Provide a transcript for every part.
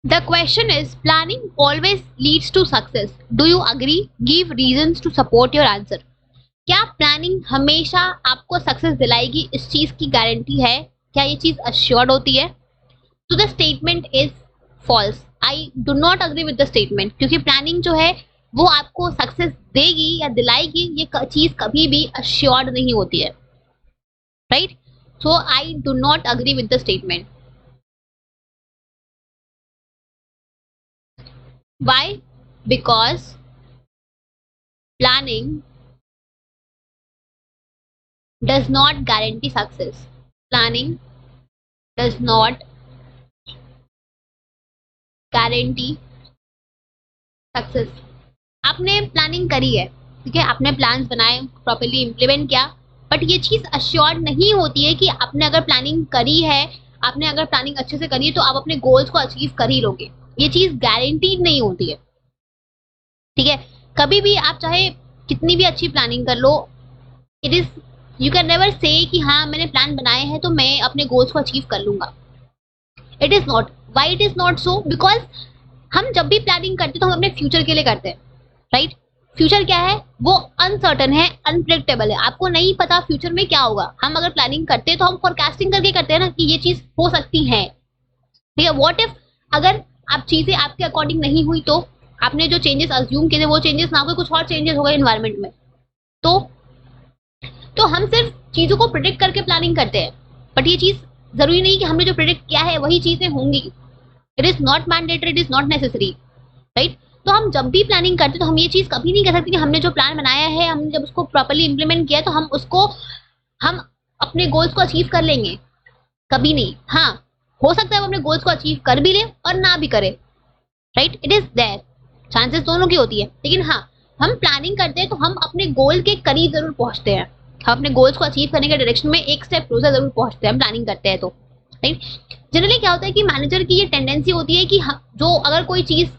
The question is, planning always leads to success. Do you agree? Give reasons to support your answer. क्या planning हमेशा आपको success दिलाएगी? इस चीज की guarantee है? क्या ये चीज अश्योर्ड होती है? तो the statement is false. I do not agree with the statement, क्योंकि प्लानिंग जो है वो आपको सक्सेस देगी या दिलाएगी, ये चीज कभी भी अश्योर्ड नहीं होती है. Right? So I do not agree with the statement. Why? Because planning does not guarantee success. Planning does not guarantee success. आपने प्लानिंग करी है, ठीक है, आपने प्लान्स बनाए, प्रॉपर्ली इम्प्लीमेंट किया, बट ये चीज अश्योर्ड नहीं होती है कि आपने अगर प्लानिंग करी है, आपने अगर प्लानिंग अच्छे से करी है तो आप अपने गोल्स को अचीव कर ही लोगे. ये चीज गारंटीड नहीं होती है. ठीक है, कभी भी आप चाहे कितनी भी अच्छी प्लानिंग कर लो, it is, you can never say कि हाँ मैंने प्लान बनाए हैं तो मैं अपने गोल्स को अचीव कर लूंगा. It is not. Why it is not so? Because हम जब भी प्लानिंग करते हैं तो हम अपने फ्यूचर के लिए करते हैं. राइट? फ्यूचर क्या है? वो अनसर्टन है, अनप्रेडिक्टेबल है. आपको नहीं पता फ्यूचर में क्या होगा. हम अगर प्लानिंग करते हैं तो हम फोरकास्टिंग करके करते हैं ना कि ये चीज हो सकती है. ठीक है, व्हाट इफ अगर आप चीजें आपके अकॉर्डिंग नहीं हुई, तो आपने जो चेंजेस अज्यूम किए थे वो चेंजेस ना हुए, कुछ और चेंजेस हो गए एनवायरनमेंट में, तो हम सिर्फ चीजों को प्रिडिक्ट करके प्लानिंग करते हैं, बट ये चीज जरूरी नहीं कि हमने जो प्रिडिक्ट किया है वही चीजें होंगी. It is not mandatory, it is not necessary. Right? तो हम जब भी प्लानिंग करते हैं तो हम ये चीज कभी नहीं कह सकते कि हमने जो प्लान बनाया है, हमने जब उसको प्रॉपर्ली इंप्लीमेंट किया तो हम अपने गोल्स को अचीव कर लेंगे. कभी नहीं. हाँ, हो सकता है वो अपने गोल्स को अचीव कर भी ले और ना भी करे. Right? It is there, chances दोनों की होती है. लेकिन हाँ, हम प्लानिंग करते हैं तो हम अपने गोल के करीब जरूर पहुंचते हैं. हम अपने गोल्स को अचीव करने के डायरेक्शन में एक स्टेप क्लोजर जरूर पहुंचते हैं, हम प्लानिंग करते हैं तो. राइट? जनरली क्या होता है कि मैनेजर की ये टेंडेंसी होती है कि जो अगर कोई चीज,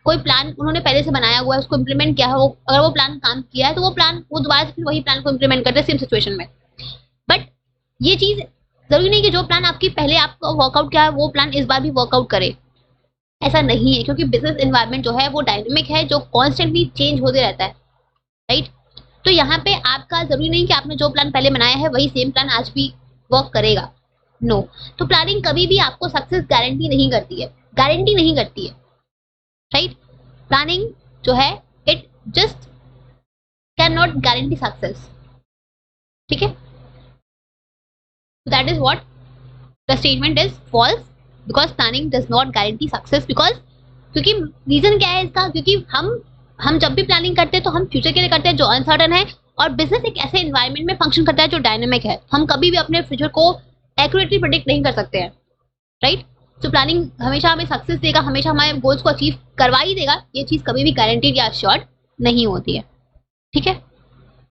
कोई प्लान उन्होंने पहले से बनाया हुआ है, उसको इम्प्लीमेंट किया है, अगर वो प्लान काम किया है तो वो दोबारा से फिर वही प्लान को इम्प्लीमेंट करते हैं सेम सिचुएशन में. बट ये चीज जरूरी नहीं कि जो प्लान आपकी पहले आपको वर्कआउट किया है वो प्लान इस बार भी वर्कआउट करे. ऐसा नहीं है, क्योंकि बिजनेस एनवायरनमेंट जो है वो डायनेमिक है, जो कॉन्स्टेंटली चेंज होते रहता है. राइट? तो यहाँ पे आपका जरूरी नहीं कि आपने जो प्लान पहले बनाया है वही सेम प्लान आज भी वर्क करेगा. नो. तो प्लानिंग कभी भी आपको सक्सेस गारंटी नहीं करती है. राइट? प्लानिंग जो है it just can not guarantee success. ठीक है? That is what the statement is false, because planning does not guarantee success. Because, क्योंकि रीजन क्या है इसका? क्योंकि हम जब भी प्लानिंग करते हैं तो हम फ्यूचर के लिए करते हैं जो अनसर्टन है, और बिजनेस एक ऐसे एनवायरनमेंट में फंक्शन करता है जो डायनेमिक है. हम कभी भी अपने फ्यूचर को एक्यूरेटली प्रेडिक्ट नहीं कर सकते हैं. राइट? तो प्लानिंग हमेशा हमें सक्सेस देगा, हमेशा हमारे गोल्स को अचीव करवा ही देगा. ये चीज कभी भी गारंटीड या अश्योर्ड नहीं होती है. ठीक है?